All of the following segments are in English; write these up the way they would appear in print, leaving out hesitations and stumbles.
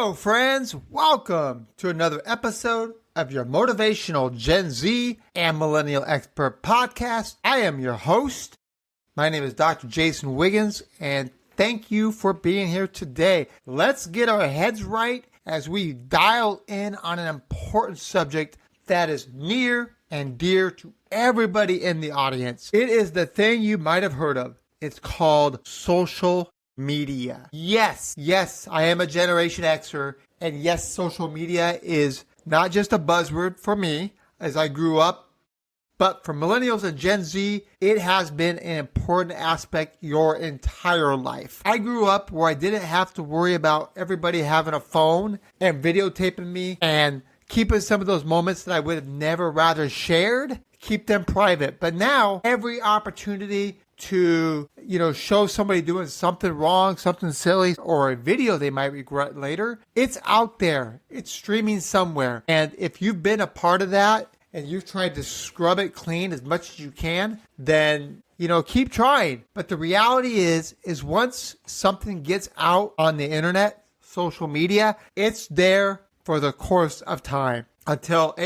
Hello, friends. Welcome to another episode of your Motivational Gen Z and Millennial Expert Podcast. I am your host. My name is Dr. Jason Wiggins, and thank you for being here today. Let's get our heads right as we dial in on an important subject that is near and dear to everybody in the audience. It is the thing you might have heard of. It's called social media. Yes, I am a Generation Xer, and yes, social media is not just a buzzword for me as I grew up, but for millennials and Gen Z, it has been an important aspect your entire life. I grew up where I didn't have to worry about everybody having a phone and videotaping me and keeping some of those moments that I would have never rather shared, keep them private. But now, every opportunity to, show somebody doing something wrong, something silly, or a video they might regret later, it's out there. It's streaming somewhere. And if you've been a part of that and you've tried to scrub it clean as much as you can, then, keep trying. But the reality is once something gets out on the internet, social media, it's there for the course of time until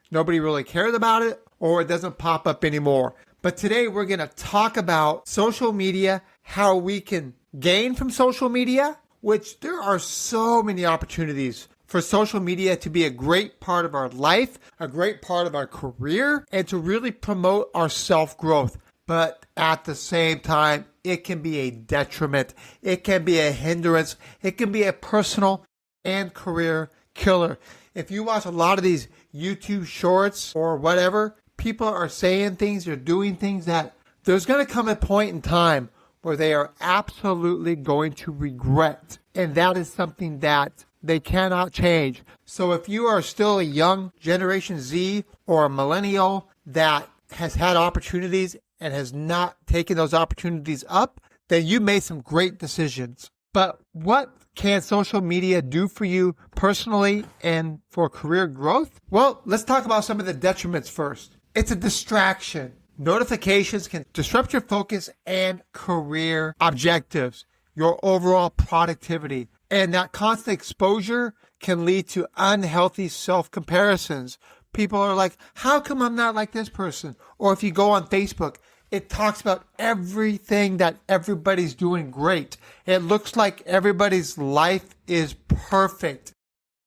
nobody really cares about it or it doesn't pop up anymore. But today we're going to talk about social media, how we can gain from social media, which there are so many opportunities for social media to be a great part of our life, a great part of our career, and to really promote our self-growth. But at the same time, it can be a detriment. It can be a hindrance. It can be a personal and career killer. If you watch a lot of these YouTube shorts or whatever, people are saying things, they're doing things that there's going to come a point in time where they are absolutely going to regret. And that is something that they cannot change. So if you are still a young Generation Z or a millennial that has had opportunities and has not taken those opportunities up, then you made some great decisions. But what can social media do for you personally and for career growth? Well, let's talk about some of the detriments first. It's a distraction. Notifications can disrupt your focus and career objectives, your overall productivity. And that constant exposure can lead to unhealthy self-comparisons. People are like, how come I'm not like this person? Or if you go on Facebook, it talks about everything that everybody's doing great. It looks like everybody's life is perfect.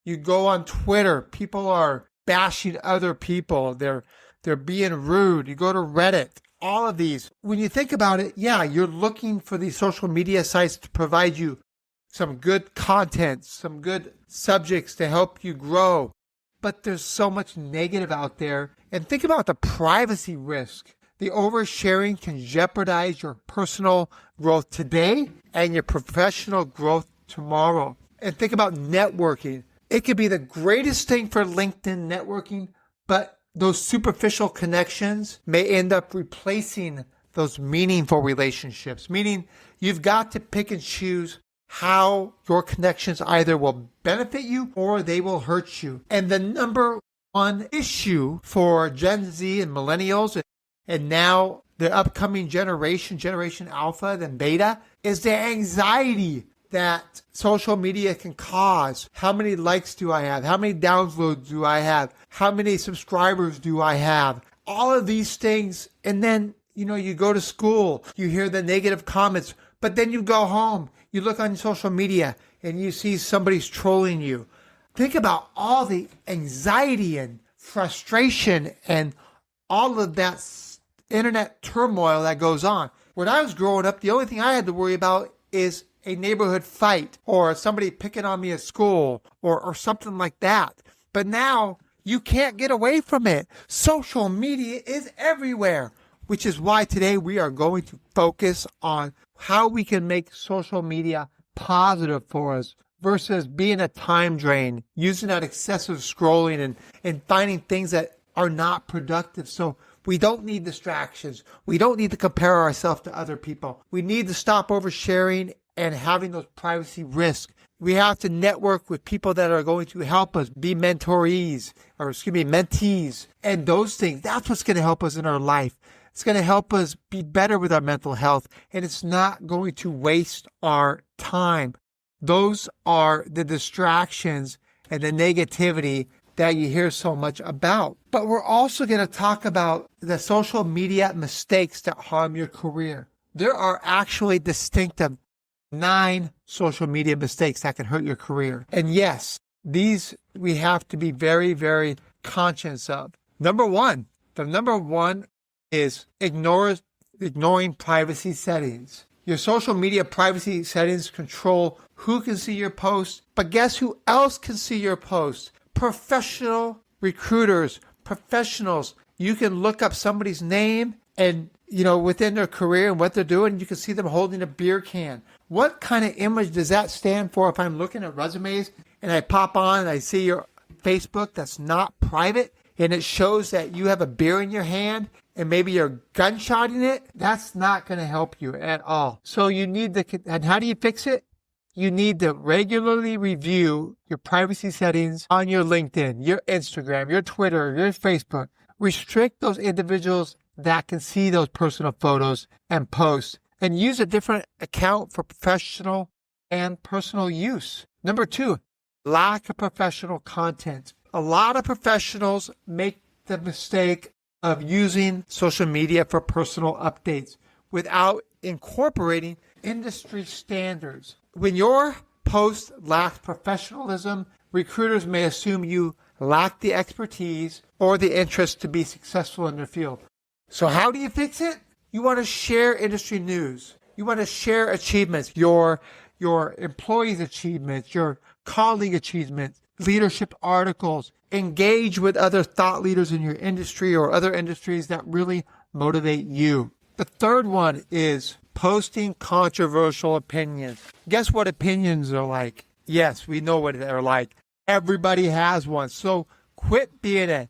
You go on Twitter, people are bashing other people. They're being rude. You go to Reddit, all of these. When you think about it, yeah, you're looking for these social media sites to provide you some good content, some good subjects to help you grow. But there's so much negative out there. And think about the privacy risk. The oversharing can jeopardize your personal growth today and your professional growth tomorrow. And think about networking. It could be the greatest thing for LinkedIn networking, but those superficial connections may end up replacing those meaningful relationships, meaning you've got to pick and choose how your connections either will benefit you or they will hurt you. And the number one issue for Gen Z and millennials and now the upcoming Generation Alpha and Beta, is the anxiety that social media can cause. How many likes do I have? How many downloads do I have? How many subscribers do I have? All of these things. And then, you go to school, you hear the negative comments, but then you go home, you look on social media and you see somebody's trolling you. Think about all the anxiety and frustration and all of that internet turmoil that goes on. When I was growing up, the only thing I had to worry about is a neighborhood fight or somebody picking on me at school or something like that. But now you can't get away from it. Social media is everywhere, which is why today we are going to focus on how we can make social media positive for us versus being a time drain, using that excessive scrolling and finding things that are not productive. So we don't need distractions. We don't need to compare ourselves to other people. We need to stop oversharing and having those privacy risks. We have to network with people that are going to help us be mentees. And those things, that's what's going to help us in our life. It's going to help us be better with our mental health, and it's not going to waste our time. Those are the distractions and the negativity that you hear so much about. But we're also going to talk about the social media mistakes that harm your career. There are actually distinctive 9 social media mistakes that can hurt your career. And yes, these we have to be very, very conscious of. The number one is ignoring privacy settings. Your social media privacy settings control who can see your posts, but guess who else can see your posts? Professional recruiters, professionals. You can look up somebody's name and, within their career and what they're doing, you can see them holding a beer can. What kind of image does that stand for if I'm looking at resumes and I pop on and I see your Facebook that's not private and it shows that you have a beer in your hand and maybe you're gunshotting it? That's not going to help you at all. So and how do you fix it? You need to regularly review your privacy settings on your LinkedIn, your Instagram, your Twitter, your Facebook. Restrict those individuals that can see those personal photos and posts, and use a different account for professional and personal use. Number 2, lack of professional content. A lot of professionals make the mistake of using social media for personal updates without incorporating industry standards. When your post lacks professionalism, recruiters may assume you lack the expertise or the interest to be successful in their field. So how do you fix it? You want to share industry news. You want to share achievements, your employees' achievements, your colleague achievements, leadership articles. Engage with other thought leaders in your industry or other industries that really motivate you. The third one is posting controversial opinions. Guess what opinions are like? Yes, we know what they're like. Everybody has one. So quit being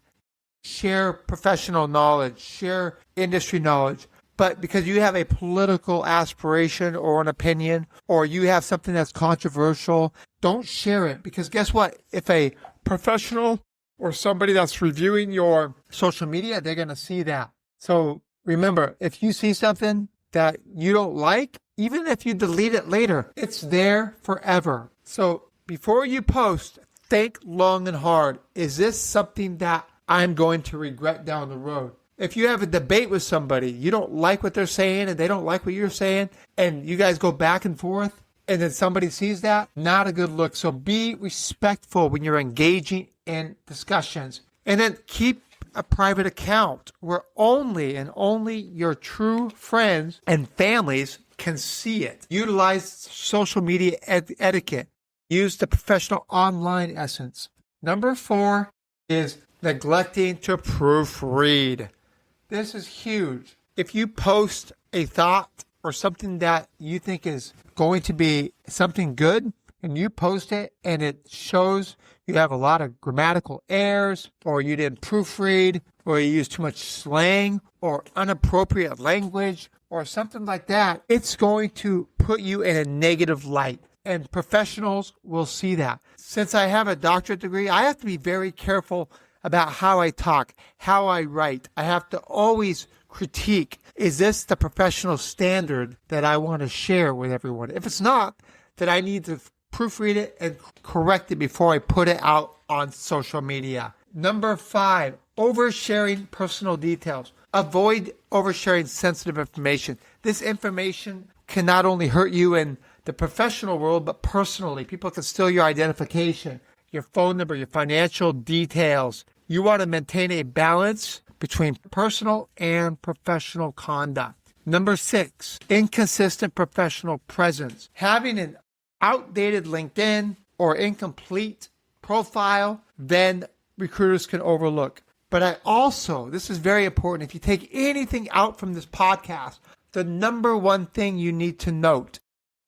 share professional knowledge, share industry knowledge. But because you have a political aspiration or an opinion, or you have something that's controversial, don't share it. Because guess what? If a professional or somebody that's reviewing your social media, they're going to see that. So remember, if you see something that you don't like, even if you delete it later, it's there forever. So before you post, think long and hard. Is this something that I'm going to regret down the road? If you have a debate with somebody, you don't like what they're saying and they don't like what you're saying, and you guys go back and forth, and then somebody sees that, not a good look. So be respectful when you're engaging in discussions. And then keep a private account where only your true friends and families can see it. Utilize social media etiquette. Use the professional online essence. Number 4 is neglecting to proofread. This is huge. If you post a thought or something that you think is going to be something good, and you post it and it shows you have a lot of grammatical errors, or you didn't proofread, or you use too much slang or inappropriate language or something like that, it's going to put you in a negative light. And professionals will see that. Since I have a doctorate degree, I have to be very careful about how I talk, how I write. I have to always critique, is this the professional standard that I want to share with everyone? If it's not, then I need to proofread it and correct it before I put it out on social media. Number 5, oversharing personal details. Avoid oversharing sensitive information. This information can not only hurt you in the professional world, but personally. People can steal your identification, your phone number, your financial details. You want to maintain a balance between personal and professional conduct. Number 6, inconsistent professional presence. Having an outdated LinkedIn or incomplete profile, then recruiters can overlook. But this is very important. If you take anything out from this podcast, the number one thing you need to note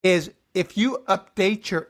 is if you update your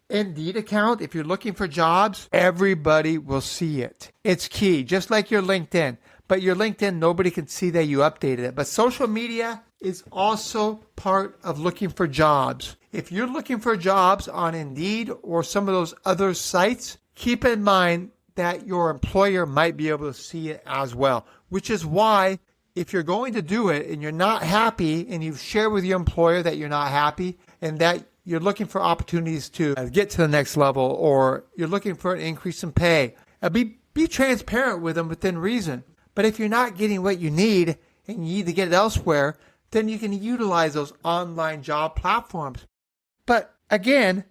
Indeed account, if you're looking for jobs, everybody will see it. It's key, just like your LinkedIn. But your LinkedIn, nobody can see that you updated it. But social media is also part of looking for jobs. If you're looking for jobs on Indeed or some of those other sites, keep in mind that your employer might be able to see it as well, which is why if you're going to do it and you're not happy and you share with your employer that you're not happy and that you're looking for opportunities to get to the next level, or you're looking for an increase in pay. Be transparent with them within reason. But if you're not getting what you need and you need to get it elsewhere, then you can utilize those online job platforms. But again,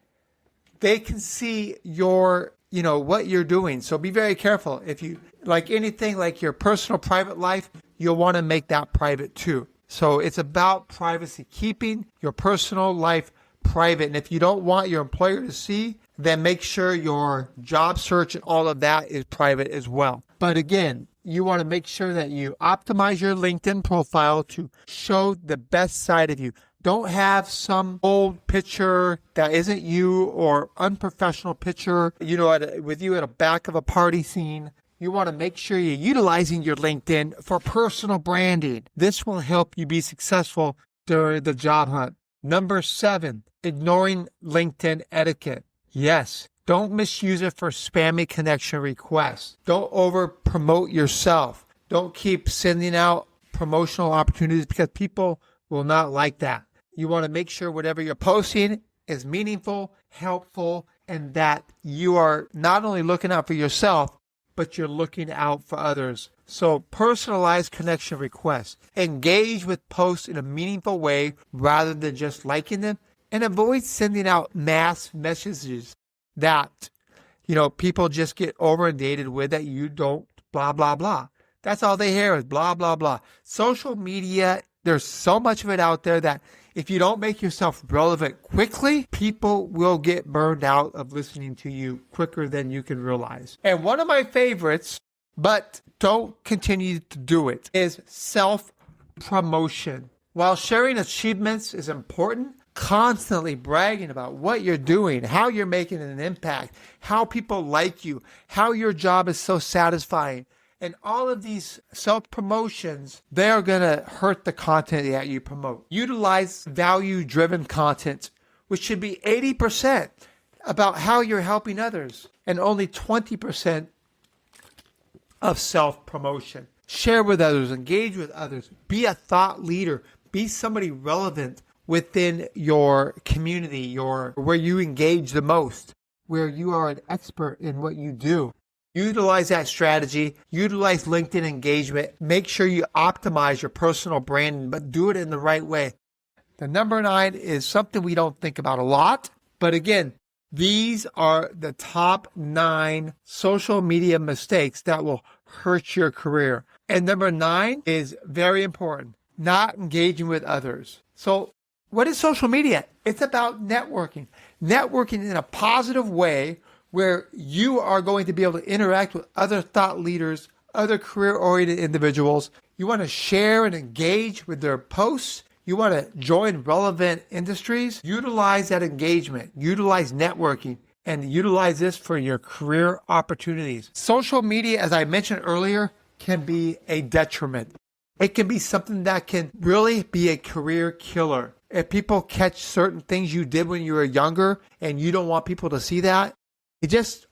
they can see what you're doing. So be very careful. If you, like anything, like your personal private life, you'll want to make that private too. So it's about privacy, keeping your personal life private. And if you don't want your employer to see, then make sure your job search and all of that is private as well. But again, you want to make sure that you optimize your LinkedIn profile to show the best side of you. Don't have some old picture that isn't you, or unprofessional picture, with you at the back of a party scene. You want to make sure you're utilizing your LinkedIn for personal branding. This will help you be successful during the job hunt. Number 7, ignoring LinkedIn etiquette. Yes, don't misuse it for spammy connection requests. Don't over promote yourself. Don't keep sending out promotional opportunities, because people will not like that. You want to make sure whatever you're posting is meaningful, helpful, and that you are not only looking out for yourself, but you're looking out for others. So personalized connection requests. Engage with posts in a meaningful way rather than just liking them, and avoid sending out mass messages that, people just get inundated with, that you don't blah, blah, blah. That's all they hear is blah, blah, blah. Social media, there's so much of it out there that if you don't make yourself relevant quickly, people will get burned out of listening to you quicker than you can realize. And one of my favorites, but don't continue to do it, is self-promotion. While sharing achievements is important, constantly bragging about what you're doing, how you're making an impact, how people like you, how your job is so satisfying, and all of these self-promotions, they are going to hurt the content that you promote. Utilize value-driven content, which should be 80% about how you're helping others, and only 20% of self-promotion. Share with others, engage with others, be a thought leader, be somebody relevant within your community, where you engage the most, where you are an expert in what you do. Utilize that strategy, utilize LinkedIn engagement, make sure you optimize your personal branding, but do it in the right way. The number 9 is something we don't think about a lot, but again, these are the top 9 social media mistakes that will hurt your career. And number 9 is very important, not engaging with others. So what is social media? It's about networking. Networking in a positive way, where you are going to be able to interact with other thought leaders, other career-oriented individuals. You want to share and engage with their posts. You want to join relevant industries. Utilize that engagement. Utilize networking. And utilize this for your career opportunities. Social media, as I mentioned earlier, can be a detriment. It can be something that can really be a career killer. If people catch certain things you did when you were younger and you don't want people to see that,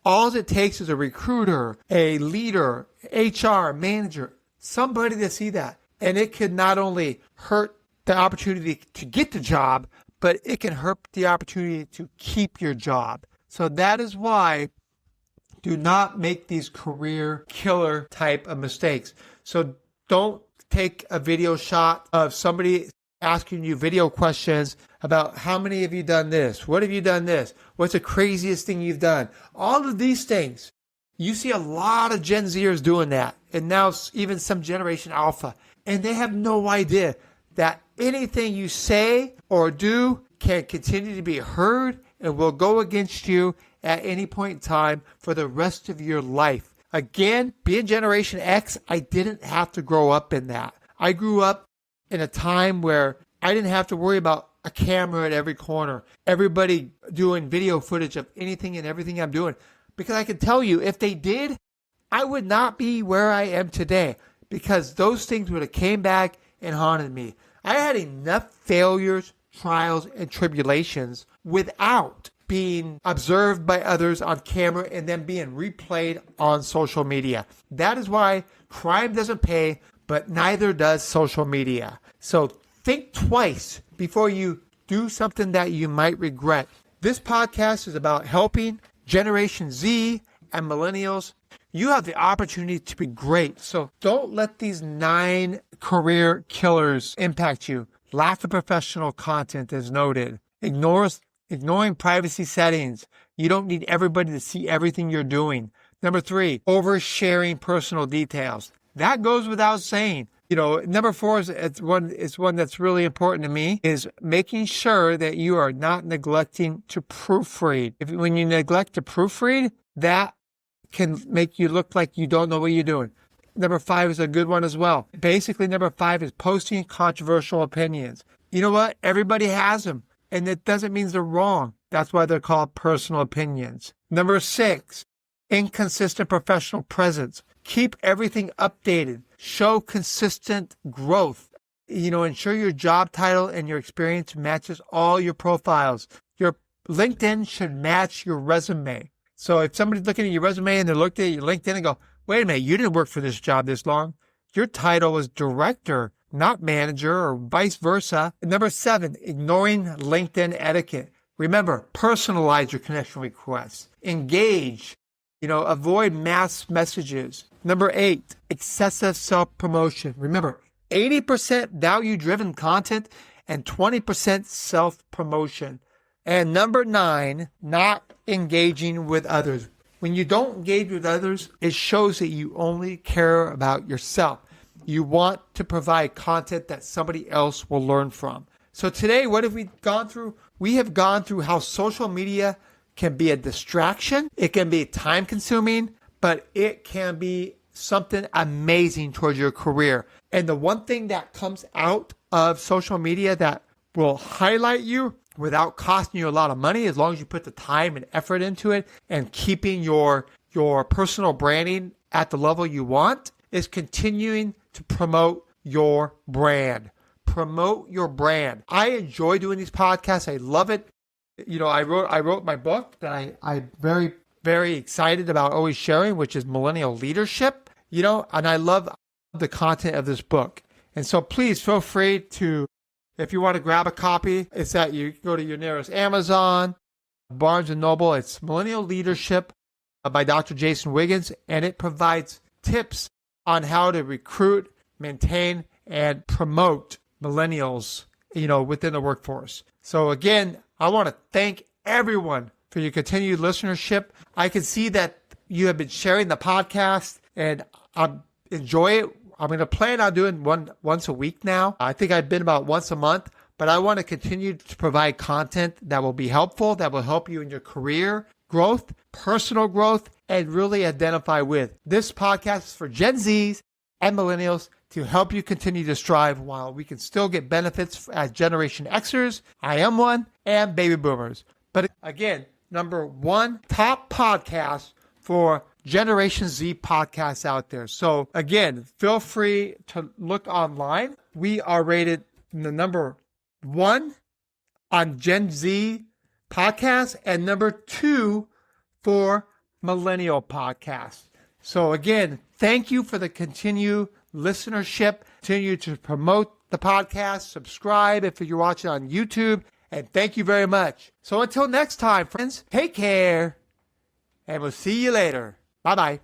all it takes is a recruiter, a leader, HR, manager, somebody to see that. And it could not only hurt the opportunity to get the job, but it can hurt the opportunity to keep your job. So that is why do not make these career killer type of mistakes. So don't take a video shot of somebody asking you video questions about how many have you done this? What have you done this? What's the craziest thing you've done? All of these things. You see a lot of Gen Zers doing that. And now even some Generation Alpha. And they have no idea that anything you say or do can continue to be heard and will go against you at any point in time for the rest of your life. Again, being Generation X, I didn't have to grow up in that. I grew up in a time where I didn't have to worry about a camera at every corner, everybody doing video footage of anything and everything I'm doing. Because I can tell you, if they did, I would not be where I am today, because those things would have came back and haunted me. I had enough failures, trials, and tribulations without being observed by others on camera and then being replayed on social media. That is why crime doesn't pay, but neither does social media. So think twice before you do something that you might regret. This podcast is about helping Generation Z and millennials. You have the opportunity to be great. So don't let these 9 career killers impact you. Lack of professional content is noted. Ignoring privacy settings. You don't need everybody to see everything you're doing. Number 3, oversharing personal details. That goes without saying. Number 4 is one that's really important to me, is making sure that you are not neglecting to proofread. When you neglect to proofread, that can make you look like you don't know what you're doing. Number 5 is a good one as well. Basically, number 5 is posting controversial opinions. You know what? Everybody has them, and it doesn't mean they're wrong. That's why they're called personal opinions. Number 6, inconsistent professional presence. Keep everything updated. Show consistent growth. Ensure your job title and your experience matches all your profiles. Your LinkedIn should match your resume. So if somebody's looking at your resume and they're looking at your LinkedIn and go, wait a minute, you didn't work for this job this long. Your title was director, not manager, or vice versa. And number 7, ignoring LinkedIn etiquette. Remember, personalize your connection requests. Engage. Avoid mass messages. Number 8, excessive self-promotion. Remember, 80% value-driven content and 20% self-promotion. And number 9, not engaging with others. When you don't engage with others, it shows that you only care about yourself. You want to provide content that somebody else will learn from. So today, what have we gone through? We have gone through how social media can be a distraction. It can be time consuming, but it can be something amazing towards your career. And the one thing that comes out of social media that will highlight you without costing you a lot of money, as long as you put the time and effort into it and keeping your personal branding at the level you want, is continuing to promote your brand. Promote your brand. I enjoy doing these podcasts. I love it. I wrote my book that I'm very, very excited about always sharing, which is Millennial Leadership, and I love the content of this book. And so please feel free to, if you want to grab a copy, it's that you go to your nearest Amazon, Barnes & Noble. It's Millennial Leadership by Dr. Jason Wiggins, and it provides tips on how to recruit, maintain, and promote millennials, within the workforce. So again, I want to thank everyone for your continued listenership. I can see that you have been sharing the podcast, and I enjoy it. I'm going to plan on doing one once a week now. I think I've been about once a month, but I want to continue to provide content that will be helpful, that will help you in your career growth, personal growth, and really identify with. This podcast is for Gen Zs and millennials to help you continue to strive while we can still get benefits as Generation Xers, I am one, and baby boomers. But again, number 1 top podcast for Generation Z podcasts out there. So again, feel free to look online. We are rated the number 1 on Gen Z podcasts and number 2 for millennial podcasts. So again, thank you for the continued listenership. Continue to promote the podcast. Subscribe if you're watching on YouTube. And thank you very much. So until next time, friends, take care. And we'll see you later. Bye-bye.